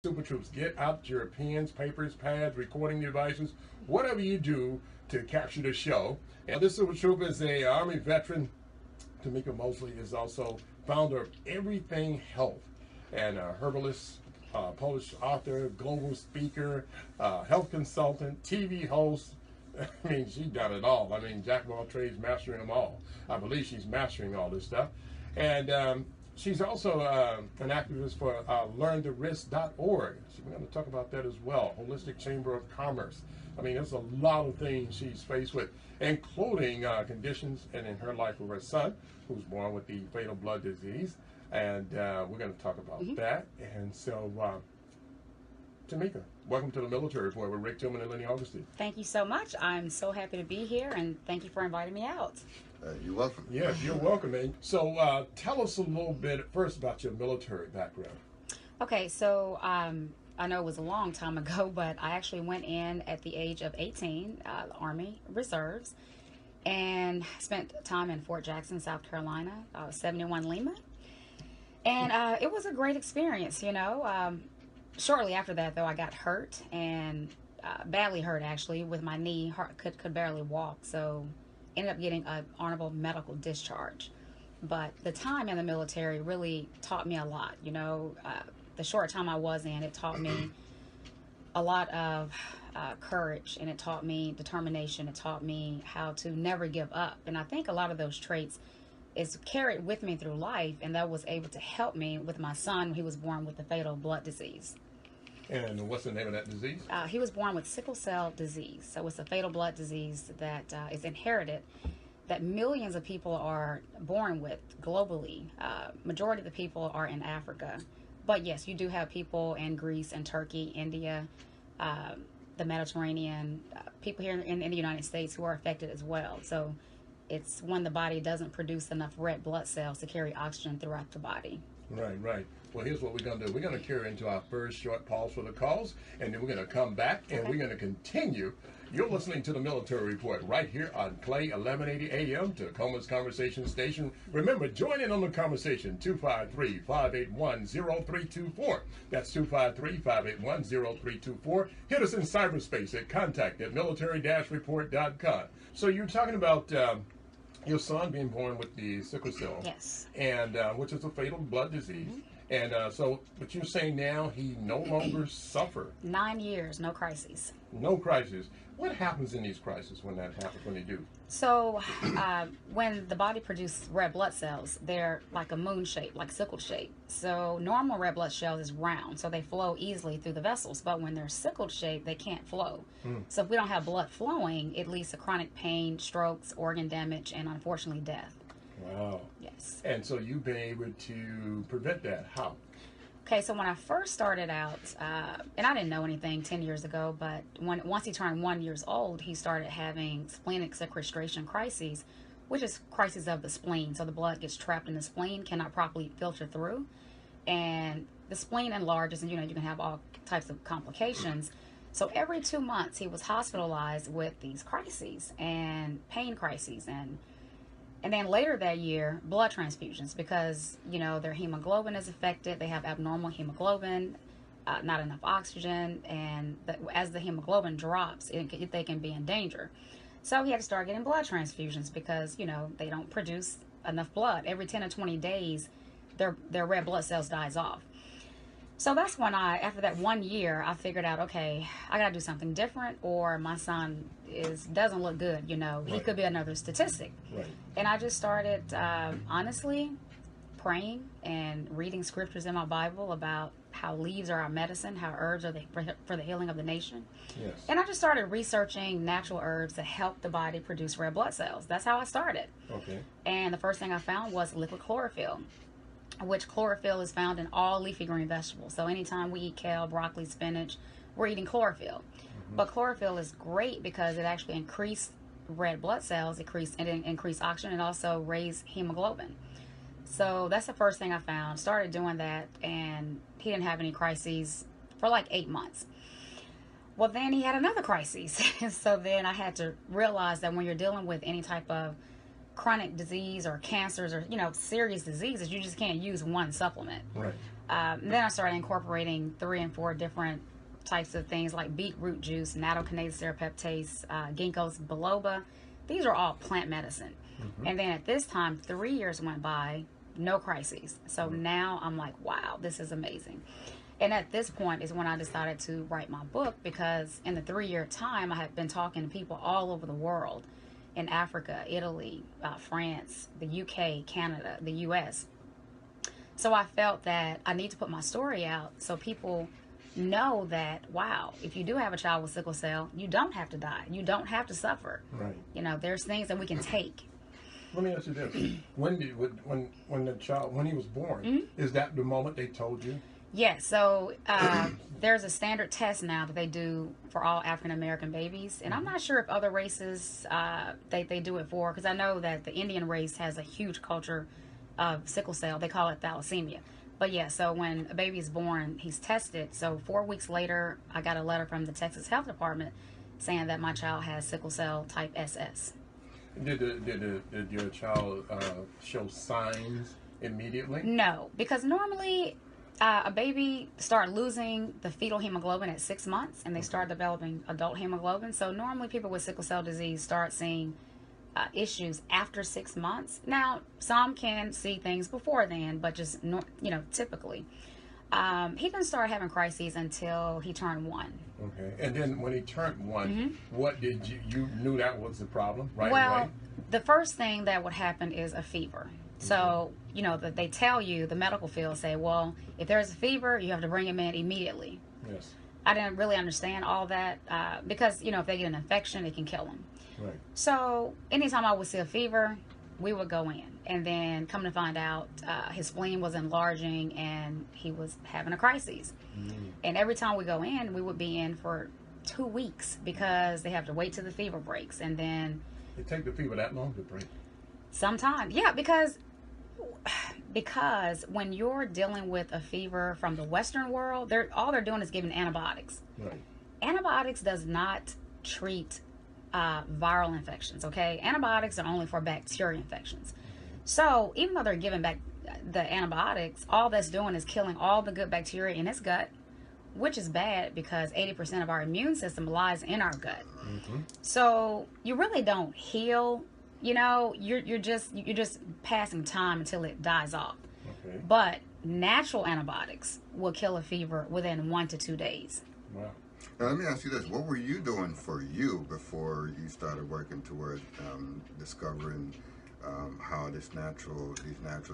Super Troops, get out your pens, papers, pads, recording devices, whatever you do to capture the show. And this Super Troop is a Army veteran. Tamika Mosley is also founder of Everything Health and a herbalist, Polish author, global speaker, health consultant, TV host. I mean, she's done it all. I mean, jack of all trades, mastering them all. I believe she's mastering all this stuff. And she's also an activist for LearnTheRisk.org. So we're going to talk about that as well. Holistic Chamber of Commerce. I mean, there's a lot of things she's faced with, including conditions and in her life with her son, who's born with the fatal blood disease. And we're going to talk about that. And so, Tamika, welcome to the Military Report with Rick Tillman and Lenny Augustine. Thank you so much. I'm so happy to be here, and thank you for inviting me out. You're welcome. Yes, you're welcome, man. So tell us a little bit first about your military background. Okay, so I know it was a long time ago, but I actually went in at the age of 18, the Army Reserves, and spent time in Fort Jackson, South Carolina, 71 Lima. And it was a great experience, you know. Shortly after that, though, I got hurt, and badly hurt, actually, with my knee. Could barely walk, so ended up getting an honorable medical discharge. But the time in the military really taught me a lot, you know. The short time I was in, it taught me a lot of courage, and it taught me determination. It taught me how to never give up. And I think a lot of those traits is carried with me through life, and that was able to help me with my son. He was born with the fatal blood disease. And what's the name of that disease? He was born with sickle cell disease. So it's a fatal blood disease that is inherited, that millions of people are born with globally. Majority of the people are in Africa. But yes, you do have people in Greece and Turkey, India, the Mediterranean, people here in the United States who are affected as well. So it's when the body doesn't produce enough red blood cells to carry oxygen throughout the body. Right, right. Well, here's what we're going to do. We're going to carry into our first short pause for the calls, and then we're going to come back, and we're going to continue. You're listening to the Military Report right here on Clay 1180 AM, Tacoma's Conversation Station. Remember, join in on the conversation, 253-581-0324. That's 253-581-0324. Hit us in cyberspace at contact@military-report.com. So you're talking about your son being born with the sickle cell. Yes. And which is a fatal blood disease. And so, but you're saying now he no longer suffer. 9 years, no crises. No crisis. What happens in these crises when that happens, when they do? So when the body produces red blood cells, they're like a moon shape, like sickle shape. So normal red blood cells is round, so they flow easily through the vessels. But when they're sickle shaped, they can't flow. So if we don't have blood flowing, it leads to chronic pain, strokes, organ damage, and unfortunately death. Wow. Yes. And so you've been able to prevent that. How? Okay, so when I first started out, and I didn't know anything 10 years ago, but once he turned 1 year old, he started having splenic sequestration crises, which is crises of the spleen. So the blood gets trapped in the spleen, cannot properly filter through, and the spleen enlarges, and you know, you can have all types of complications. So every 2 months, he was hospitalized with these crises and pain crises, and then later that year, blood transfusions, because, you know, their hemoglobin is affected. They have abnormal hemoglobin, not enough oxygen, and as the hemoglobin drops, they can be in danger. So he had to start getting blood transfusions because, you know, they don't produce enough blood. Every 10 or 20 days, their red blood cells dies off. So that's when after that 1 year, I figured out, okay, I got to do something different, or my son doesn't look good, you know. Right. He could be another statistic. Right. And I just started, honestly, praying and reading scriptures in my Bible about how leaves are our medicine, how herbs are for the healing of the nation. Yes. And I just started researching natural herbs to help the body produce red blood cells. That's how I started. Okay. And the first thing I found was liquid chlorophyll, which chlorophyll is found in all leafy green vegetables. So anytime we eat kale, broccoli, spinach, we're eating chlorophyll. But chlorophyll is great because it actually increases red blood cells, increase oxygen, and also raise hemoglobin. So that's the first thing I found. Started doing that, and he didn't have any crises for like 8 months. Well, then he had another crisis. So then I had to realize that when you're dealing with any type of chronic disease or cancers or, you know, serious diseases, you just can't use one supplement. Right. Then I started incorporating 3 and 4 different types of things like beetroot juice, nattokinase serapeptase, ginkgo's biloba. These are all plant medicine. And then at this time, 3 years went by, no crises. So now I'm like, wow, this is amazing. And at this point is when I decided to write my book, because in the 3-year time, I had been talking to people all over the world, in Africa, Italy, France, the UK, Canada, the US. So I felt that I need to put my story out so people know that, wow, if you do have a child with sickle cell, you don't have to die. You don't have to suffer. Right. You know, there's things that we can take. Let me ask you this: when the child, when he was born, is that the moment they told you? Yes. So there's a standard test now that they do for all African American babies, and I'm not sure if other races they do it for, because I know that the Indian race has a huge culture of sickle cell. They call it thalassemia. But yeah, so when a baby is born, he's tested. So 4 weeks later, I got a letter from the Texas Health Department saying that my child has sickle cell type SS. Did your child show signs immediately? No, because normally a baby start losing the fetal hemoglobin at 6 months, and they start developing adult hemoglobin. So normally people with sickle cell disease start seeing issues after 6 months. Now, some can see things before then, but just, typically. He didn't start having crises until he turned 1. Okay. And then when he turned 1, what did you knew that was the problem right well, away? The first thing that would happen is a fever. So, that they tell you, the medical field say, well, if there's a fever, you have to bring him in immediately. Yes. I didn't really understand all that because, if they get an infection, it can kill them. Right. So anytime I would see a fever, we would go in. And then come to find out, his spleen was enlarging and he was having a crisis. And every time we go in, we would be in for 2 weeks because they have to wait till the fever breaks. And then... It take the fever that long to break? Sometimes. Yeah, because when you're dealing with a fever from the Western world, all they're doing is giving antibiotics. Right. Antibiotics does not treat viral infections, okay? Antibiotics are only for bacteria infections. So even though they're giving back the antibiotics, all that's doing is killing all the good bacteria in his gut, which is bad because 80% of our immune system lies in our gut. So you really don't heal. You're just passing time until it dies off. Okay. But natural antibiotics will kill a fever within 1 to 2 days. Wow. Now, let me ask you this. What were you doing for you before you started working toward discovering how these natural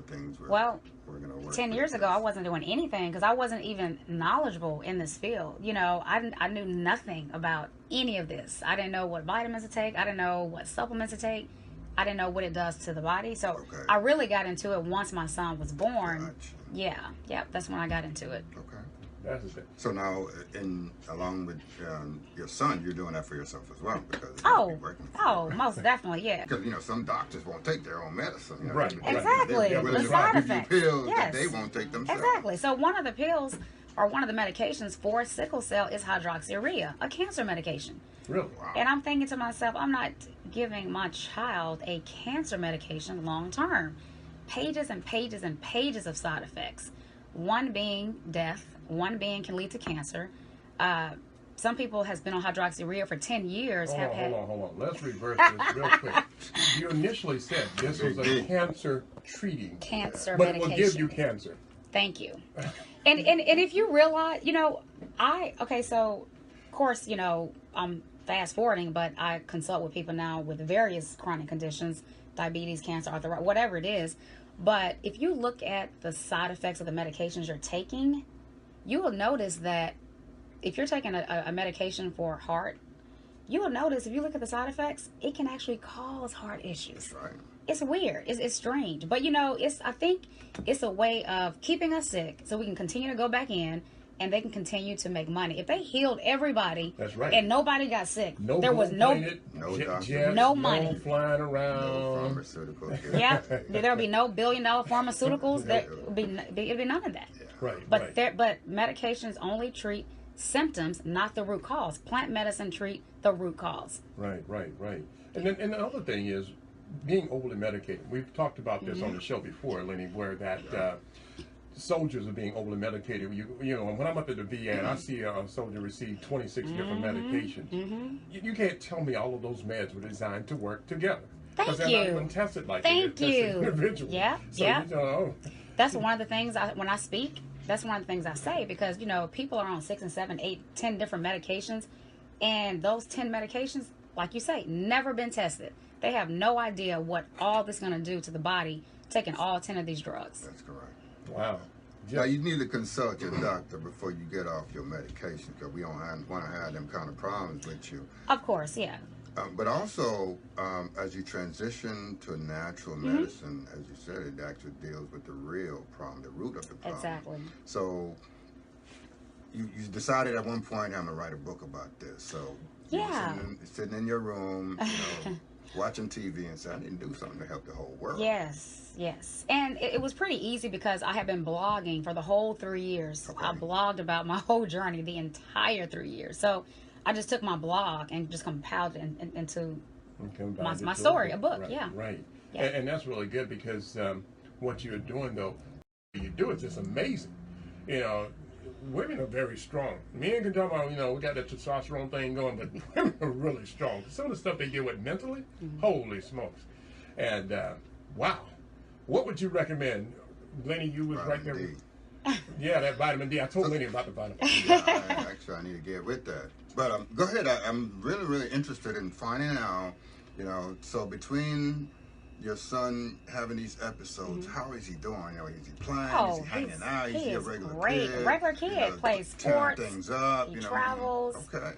things were going to work? 10 years ago, I wasn't doing anything because I wasn't even knowledgeable in this field. I knew nothing about any of this. I didn't know what vitamins to take. I didn't know what supplements to take. I didn't know what it does to the body. So I really got into it once my son was born. Gotcha. Yeah, that's when I got into it. Okay. That's it. So now, along with your son, you're doing that for yourself as well, because it's working for you. Most definitely, yeah. Because some doctors won't take their own medicine. Right. Exactly. They're willing The to side give you effects. pills Yes. that they won't take themselves. Exactly. So one of the pills or one of the medications for sickle cell is hydroxyurea, a cancer medication. Really? Wow. And I'm thinking to myself, I'm not giving my child a cancer medication long term. Pages and pages and pages of side effects. One being death. One being can lead to cancer. Some people has been on hydroxyurea for 10 years. Hold on. Let's reverse this real quick. You initially said this was a cancer treating. Cancer but medication. It will give you cancer. Thank you. And if you realize, so of course, I'm fast forwarding, but I consult with people now with various chronic conditions, diabetes, cancer, arthritis, whatever it is. But if you look at the side effects of the medications you're taking, you will notice that if you're taking a medication for heart, you will notice if you look at the side effects, it can actually cause heart issues. That's right. It's weird. It's strange. But, I think it's a way of keeping us sick so we can continue to go back in and they can continue to make money. If they healed everybody That's right. and nobody got sick, No there was no doctor, no money. No flying around. No pharmaceuticals. Yeah, there'll be no billion-dollar pharmaceuticals. It'd be none of that. Yeah. Right. But medications only treat symptoms, not the root cause. Plant medicine treat the root cause. Right. And then the other thing is being overly medicated. We've talked about this on the show before, Lenny, where that soldiers are being overly medicated. You know, when I'm up at the VA and I see a soldier receive 26 different medications, you can't tell me all of those meds were designed to work together. Thank they're you. not even tested like Thank they're you. tested individually. Yeah, so yeah. You know, oh. That's one of the things when I speak. That's one of the things I say, because you know people are on 6 and 7, 8, 10 different medications, and those 10 medications, like you say, never been tested. They have no idea what all this is going to do to the body taking all 10 of these drugs. That's correct. Wow. Now, you need to consult your doctor before you get off your medication, because we don't want to have them kind of problems with you. Of course, yeah. But also, as you transition to natural medicine, as you said, it actually deals with the real problem, the root of the problem. Exactly. So, you decided at one point, I'm going to write a book about this. So, yeah. You were sitting in your room, you know, watching TV and said, I need to do something to help the whole world. Yes, yes. And it was pretty easy because I have been blogging for the whole 3 years. Okay. I blogged about my whole journey the entire 3 years. So I just took my blog and just compiled it into my story, a book. Right, yeah. Right. Yeah. And that's really good because what you're doing, though, you do is just amazing. You know, women are very strong. Men can talk about, you know, we got that testosterone thing going, but women are really strong. Some of the stuff they deal with mentally, holy smokes. And wow, what would you recommend? Lenny, you was right there. Yeah, that vitamin D. I told Lenny about the vitamin D. Yeah, actually, I need to get with that. But go ahead. I'm really, really interested in finding out, you know, so between your son having these episodes, how is he doing? You know, is he playing? Is he hanging out? Is he a regular great. kid? Regular kid, you know, plays sports. Things up. He you know, travels. Okay.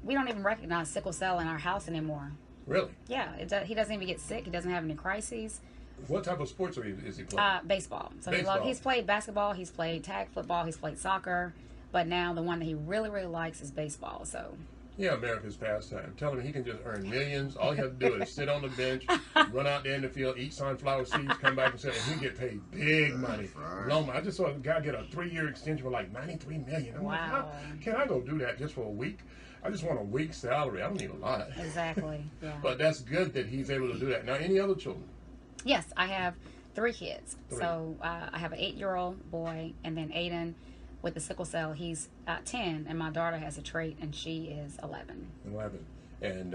We don't even recognize sickle cell in our house anymore. Really? Yeah, he doesn't even get sick. He doesn't have any crises. What type of sports is he playing? Baseball. So baseball. He's played basketball, he's played tag football, he's played soccer, but now the one that he really, really likes is baseball. So. Yeah, America's pastime. Tell him he can just earn millions. All he has to do is sit on the bench, run out there in the field, eat sunflower seeds, come back and say, and he get paid big money. Right. I just saw a guy get a 3-year extension for like $93 million. I'm like, how can I go do that just for a week? I just want a week's salary. I don't need a lot. Exactly. Yeah. But that's good that he's able to do that. Now, any other children? Yes, I have 3 kids. 3. So I have an 8-year-old boy, and then Aiden with the sickle cell, he's 10, and my daughter has a trait, and she is 11. 11. And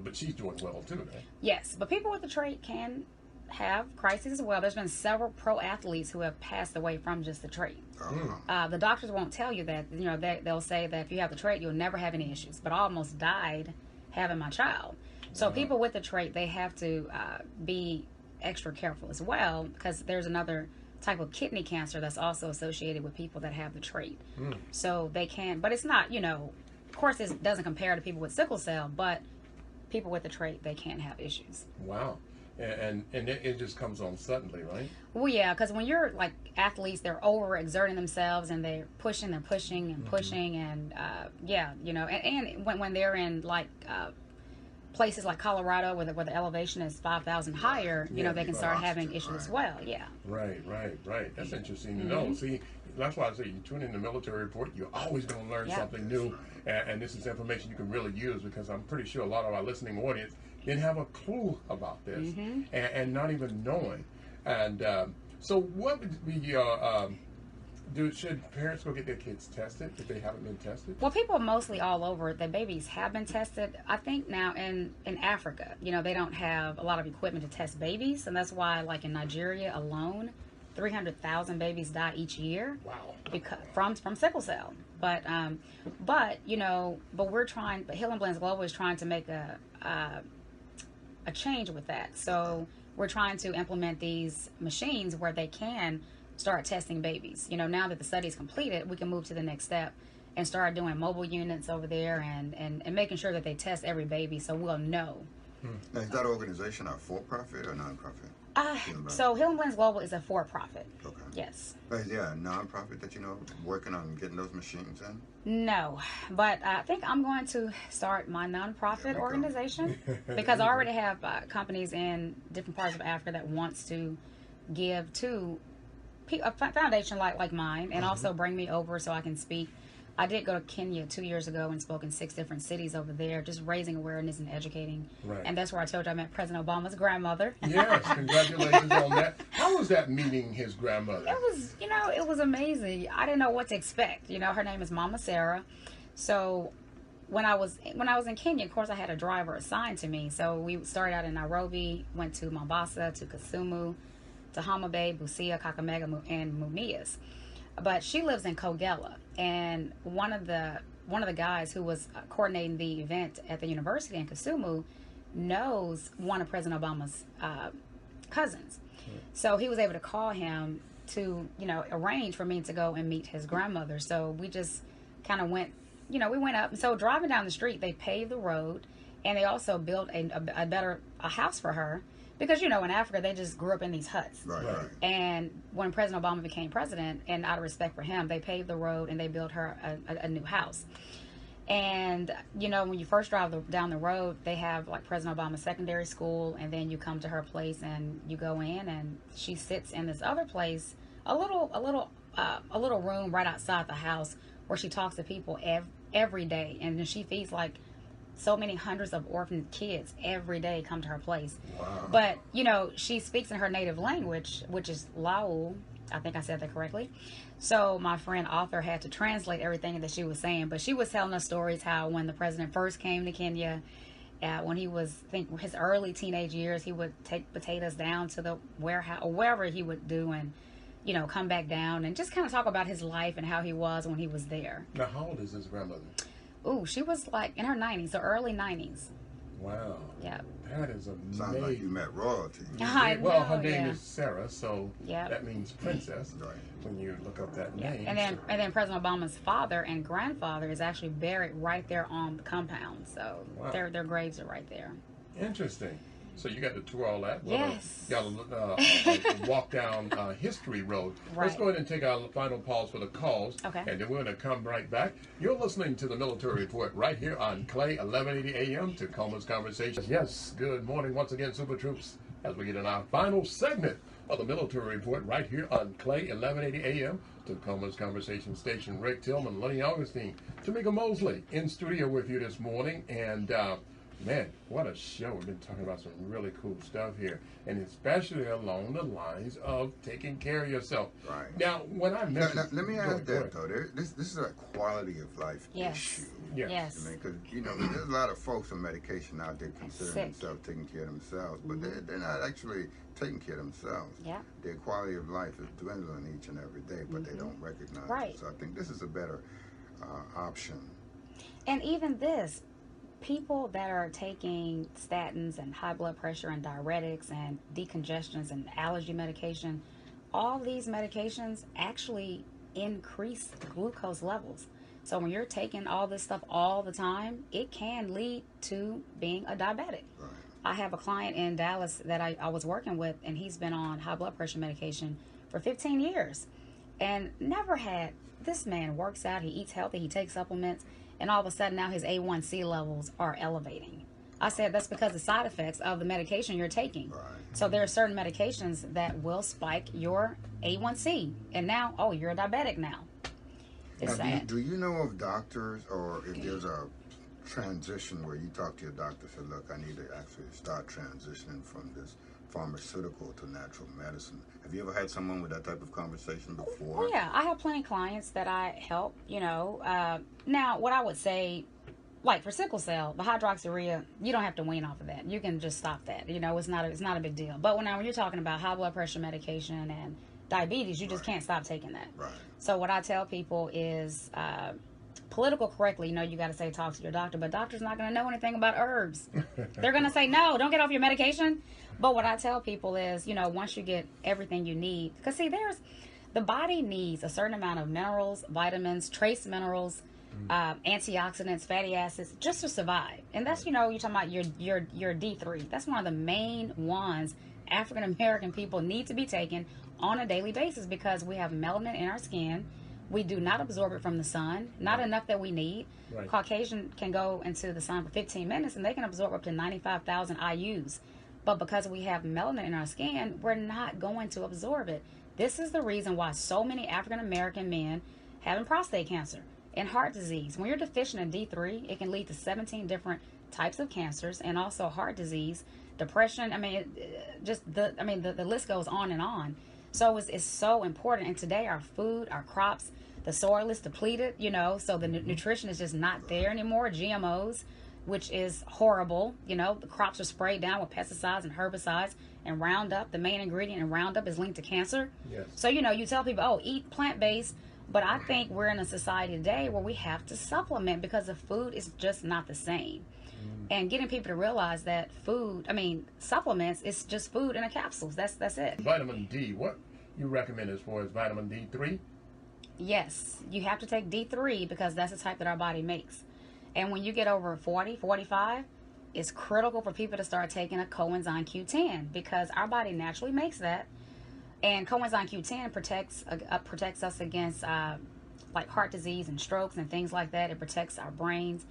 but she's doing well too, right? Yes, but people with the trait can have crises as well. There's been several pro athletes who have passed away from just the trait. The doctors won't tell you that. You know, they'll say that if you have the trait, you'll never have any issues. But I almost died having my child. So people with the trait, they have to be extra careful as well, because there's another type of kidney cancer that's also associated with people that have the trait. So they can, but it's not, you know, of course it doesn't compare to people with sickle cell, but people with the trait, they can have issues. Wow. And it just comes on suddenly, right? Well, yeah, because when you're like athletes, they're overexerting themselves and they're pushing and pushing, and yeah, you know, and when they're in like places like Colorado where the elevation is 5,000 higher, you know, they can start having issues as well. Yeah. Right. That's interesting to know. See, that's why I say you tune in the military report, you're always going to learn something new. And this is information you can really use, because I'm pretty sure a lot of our listening audience didn't have a clue about this and not even knowing. And so what would be your... should parents go get their kids tested if they haven't been tested? Well, people mostly all over, the babies have been tested. I think now in Africa, you know, they don't have a lot of equipment to test babies, and that's why, like in Nigeria alone, 300,000 babies die each year. Wow. Because from sickle cell. But you know, but Healing Blends Global is trying to make a change with that. So we're trying to implement these machines where they can start testing babies. You know, now that the study is completed, we can move to the next step and start doing mobile units over there and making sure that they test every baby so we'll know. Now, is that organization a for-profit or non-profit? So Healing Blends Global is a for-profit. Okay. Yes. Is there a non-profit that you know working on getting those machines in? No, but I think I'm going to start my non-profit organization because I already have companies in different parts of Africa that wants to give to a foundation like mine, and also bring me over so I can speak I did go to Kenya 2 years ago and spoke in 6 different cities over there, just raising awareness and educating. Right. And that's where I told you I met President Obama's grandmother. Yes, congratulations on that. How was that meeting his grandmother? It was amazing. I didn't know what to expect. Her name is Mama Sarah. So when I was in Kenya, of course, I had a driver assigned to me. So we started out in Nairobi, went to Mombasa, to Kisumu, to Homa Bay, Busia, Kakamega, and Mumias. But she lives in Kogela, and one of the guys who was coordinating the event at the university in Kisumu knows one of President Obama's cousins. So he was able to call him to, arrange for me to go and meet his grandmother. So we just kind of went, we went up. So driving down the street, they paved the road, and they also built a house for her. Because, in Africa, they just grew up in these huts. Right. And when President Obama became president, and out of respect for him, they paved the road and they built her a new house. And, when you first drive down the road, they have, like, President Obama's secondary school, and then you come to her place and you go in, and she sits in this other place, a little room right outside the house where she talks to people every day. And then she feeds, like, so many hundreds of orphan kids every day come to her place. Wow. But, she speaks in her native language, which is Lao. I think I said that correctly. So my friend Arthur had to translate everything that she was saying. But she was telling us stories how when the president first came to Kenya, when he was, I think, his early teenage years, he would take potatoes down to the warehouse or wherever he would do and, come back down and just kind of talk about his life and how he was when he was there. Now, how old is his grandmother? Ooh, she was like in her 90s, so early 90s. Wow. Yeah. That is amazing. Sounds like you met royalty. Well, her name is Sarah, so Yep. that means princess. Right. When you look up that Yeah. name. And then President Obama's father and grandfather is actually buried right there on the compound. So Wow. their graves are right there. Interesting. So you got to tour all that. Yes. You got to walk down History Road. Let's Right. go ahead and take our final pause for the calls. Okay. And then we're going to come right back. You're listening to the Military Report right here on Clay, 1180 AM, Tacoma's Conversations. Yes, good morning once again, Super Troops, as we get in our final segment of the Military Report right here on Clay, 1180 AM, Tacoma's Conversation Station. Rick Tillman, Lenny Augustine, Tamika Mosley in studio with you this morning. And man, what a show. We've been talking about some really cool stuff here, and especially along the lines of taking care of yourself. Right. Now, when I mentioned... Now, let me Go add ahead, that, though. This is a quality of life Yes. issue. Yes. I mean, because, there's a lot of folks on medication out there considering Sick. themselves taking care of themselves, but they're not actually taking care of themselves. Yeah. Their quality of life is dwindling each and every day, but they don't recognize Right. it. So I think this is a better option. And even this, people that are taking statins and high blood pressure and diuretics and decongestants and allergy medication, all these medications actually increase glucose levels. So when you're taking all this stuff all the time, it can lead to being a diabetic. Right. I have a client in Dallas that I was working with, and he's been on high blood pressure medication for 15 years and never had. This man works out, he eats healthy, he takes supplements, and all of a sudden now his A1C levels are elevating. I said that's because of side effects of the medication you're taking. Right. So there are certain medications that will spike your A1C, and now, oh, you're a diabetic now. It's Now, sad. do you know of doctors, or if there's a transition where you talk to your doctor and say, look, I need to actually start transitioning from this pharmaceutical to natural medicine? Have you ever had someone with that type of conversation before? Oh, yeah, I have plenty of clients that I help, Now, what I would say, like for sickle cell, the hydroxyurea, you don't have to wean off of that. You can just stop that. It's not a big deal. But when you're talking about high blood pressure medication and diabetes, you just can't stop taking that. Right. So what I tell people is, political correctly, you got to say talk to your doctor, but doctor's not going to know anything about herbs. They're going to say, no, don't get off your medication. But what I tell people is, once you get everything you need, because see, the body needs a certain amount of minerals, vitamins, trace minerals, antioxidants, fatty acids, just to survive. And that's, you're talking about your D3. That's one of the main ones African American people need to be taken on a daily basis because we have melanin in our skin. We do not absorb it from the sun, not enough that we need. Right. Caucasian can go into the sun for 15 minutes and they can absorb up to 95,000 IUs. But because we have melanin in our skin, we're not going to absorb it. This is the reason why so many African American men having prostate cancer. and heart disease. When you're deficient in D3, it can lead to 17 different types of cancers and also heart disease, depression. I mean, the list goes on and on. So it's so important. And today, our food, our crops, the soil is depleted, so the nutrition is just not there anymore. GMOs, which is horrible. The crops are sprayed down with pesticides and herbicides and Roundup. The main ingredient in Roundup is linked to cancer. Yes. So, you tell people, oh, eat plant-based. But I think we're in a society today where we have to supplement because the food is just not the same. And getting people to realize that supplements, is just food in a capsule. That's it. Vitamin D, what you recommend as far as vitamin D3? Yes, you have to take D3 because that's the type that our body makes. And when you get over 40, 45, it's critical for people to start taking a coenzyme Q10 because our body naturally makes that. And coenzyme Q10 protects us against like heart disease and strokes and things like that. It protects our brains.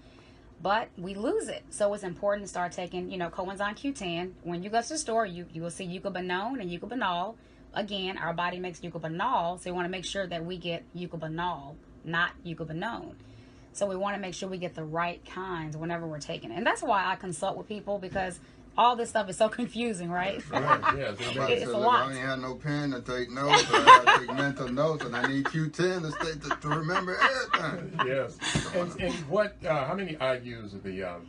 But we lose it. So it's important to start taking, coenzyme Q10. When you go to the store, you will see eucobanone and eucobanol. Again, our body makes eucobanol, so we want to make sure that we get eucobanol, not eucobanone. So we want to make sure we get the right kinds whenever we're taking it. And that's why I consult with people, because all this stuff is so confusing, right? Right, yes. It's a lot. I only had no pen to take notes, but I gotta take mental notes, and I need Q10 to remember everything. Yes. And what? How many IUs of the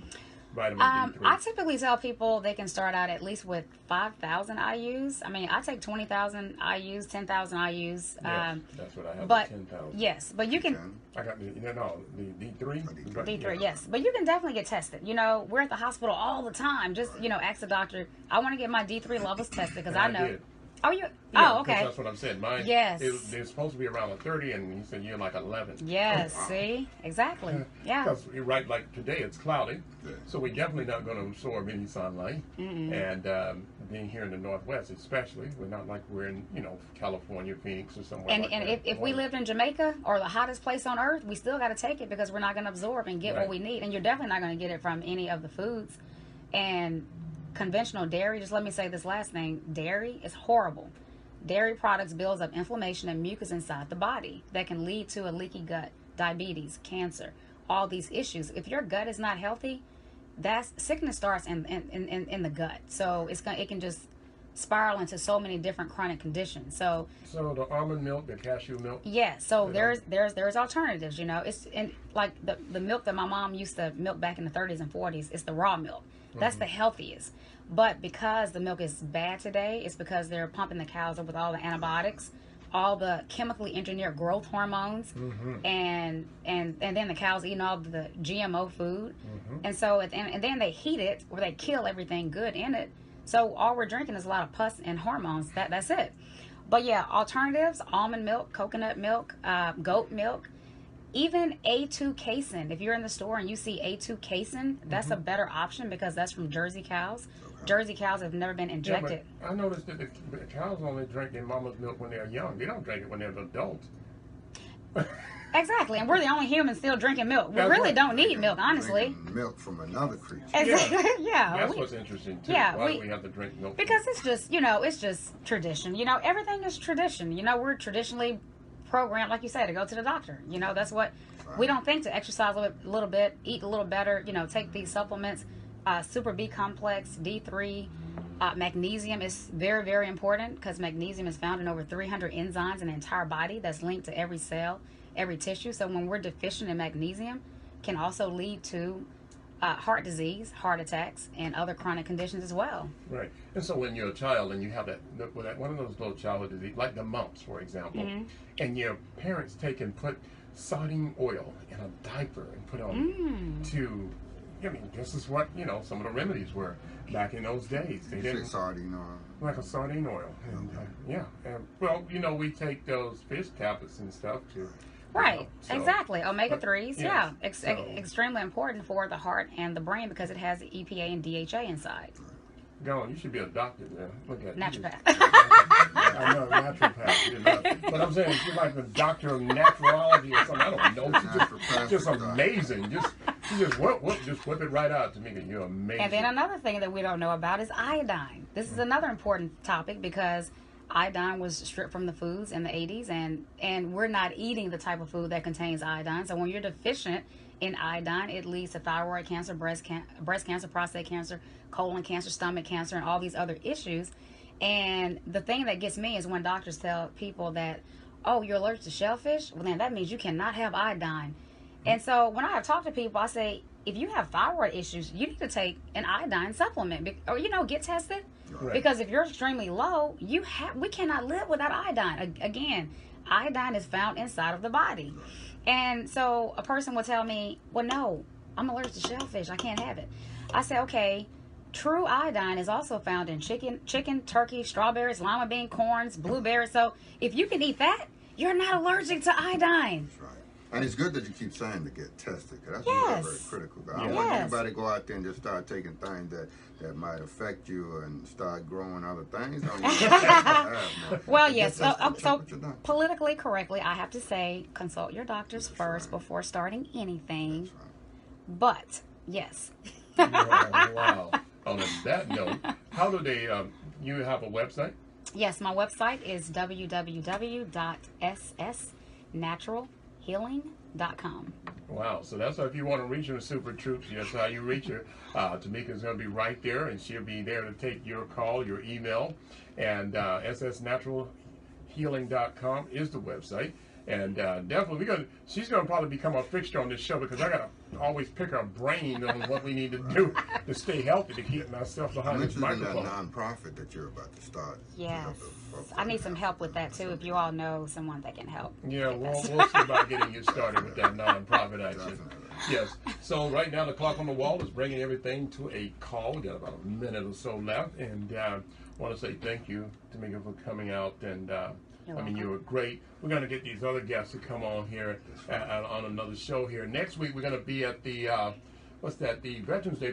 vitamin D3? I typically tell people they can start out at least with 5,000 IUs. I take 20,000 IUs, 10,000 IUs. Yes, that's what I have. But 10,000. yes, but you can. I got the D3. D3, yes, but you can definitely get tested. We're at the hospital all the time. Just ask the doctor. I want to get my D3 levels tested because I know. Did. Oh, you? Yeah, oh, okay. That's what I'm saying. Mine. Yes. They're supposed to be around 30, and you said you're like 11. Yes. Wow. See, exactly. Yeah. Because you're right. Like today, it's cloudy, so we're definitely not going to absorb any sunlight. And being here in the Northwest, especially, we're not like we're in California, Phoenix, or somewhere. And like and that. if we lived in Jamaica or the hottest place on earth, we still got to take it because we're not going to absorb and get what we need. And you're definitely not going to get it from any of the foods. And conventional dairy. Just let me say this last thing: dairy is horrible. Dairy products builds up inflammation and mucus inside the body that can lead to a leaky gut, diabetes, cancer, all these issues. If your gut is not healthy, sickness starts in the gut. So it can just spiral into so many different chronic conditions. So the almond milk, the cashew milk. Yeah. So there's alternatives. It's like the milk that my mom used to milk back in the 30s and 40s. It's the raw milk. That's the healthiest. But because the milk is bad today, it's because they're pumping the cows up with all the antibiotics, all the chemically engineered growth hormones, and then the cows eating all the GMO food, and so and then they heat it or they kill everything good in it. So all we're drinking is a lot of pus and hormones. That's it. But yeah, alternatives: almond milk, coconut milk, goat milk. Even A2 casein. If you're in the store and you see A2 casein, that's a better option because that's from Jersey cows. Jersey cows have never been injected. Yeah, but I noticed that the cows only drink their mama's milk when they're young. They don't drink it when they're adults. Exactly, and we're the only humans still drinking milk. We really don't need milk, honestly. Milk from another creature. Exactly. Yeah. That's what's interesting too. Yeah, Why do we have to drink milk? Because it's just tradition. Everything is tradition. We're traditionally programmed, like you said, to go to the doctor. That's what we don't think, to exercise a little bit, eat a little better, take these supplements. Super B complex, D3, magnesium is very, very important because magnesium is found in over 300 enzymes in the entire body that's linked to every cell, every tissue. So when we're deficient in magnesium, can also lead to heart disease, heart attacks, and other chronic conditions as well. Right. And so when you're a child and you have that one of those little childhood disease, like the mumps, for example, and your parents take and put sardine oil in a diaper and put on this is what, some of the remedies were back in those days. They didn't sardine oil. Like a sardine oil. And, we take those fish tablets and stuff too. Right, exactly. Omega-3s, extremely important for the heart and the brain because it has the EPA and DHA inside. Go on, you should be a doctor, man. Look at naturopath. I know, naturopath. But I'm saying she's like a doctor of naturology or something. I don't know. She's just amazing. Just whip it right out to me that you're amazing. And then another thing that we don't know about is iodine. This is another important topic because iodine was stripped from the foods in the 80s, and we're not eating the type of food that contains iodine. So when you're deficient in iodine, it leads to thyroid cancer, breast cancer, prostate cancer, colon cancer, stomach cancer, and all these other issues. And the thing that gets me is when doctors tell people that, oh, you're allergic to shellfish, well then that means you cannot have iodine. And so when I have talked to people, I say, if you have thyroid issues, you need to take an iodine supplement, or get tested. Right. Because if you're extremely low, we cannot live without iodine. Again, iodine is found inside of the body. And so a person will tell me, well, no, I'm allergic to shellfish, I can't have it. I say, okay, true iodine is also found in chicken, turkey, strawberries, lima bean, corns, blueberries. So if you can eat that, you're not allergic to iodine. That's right. And it's good that you keep saying to get tested, because that's Yes. very critical. I don't Yes. want anybody to go out there and just start taking things that might affect you and start growing other things. Don't you have, Well, yes. Get tested, So check with your doctor. politically correctly, I have to say, consult your doctors first right. before starting anything. That's right. But yes. Wow. On that note, how do they? You have a website? Yes, my website is www.ssnaturalhealing.com. Wow. So that's how, if you want to reach her, Super Troops, that's how you reach her. Tamika's going to be right there, and she'll be there to take your call, your email, and ssnaturalhealing.com is the website. And definitely, she's going to probably become a fixture on this show, because I got to always pick her brain on what we need to do to stay healthy, to keep myself I'm behind this interested in that microphone. nonprofit that you're about to start. Yes. Help I need some help with that too. If you all know someone that can help. Yeah, we'll see about getting you started with that nonprofit action. Definitely. Yes. So right now the clock on the wall is bringing everything to a call. We got about a minute or so left, and want to say thank you, Tamika, for coming out. And I mean, you were great. We're going to get these other guests to come on here on another show here. Next week we're going to be at the the Veterans Day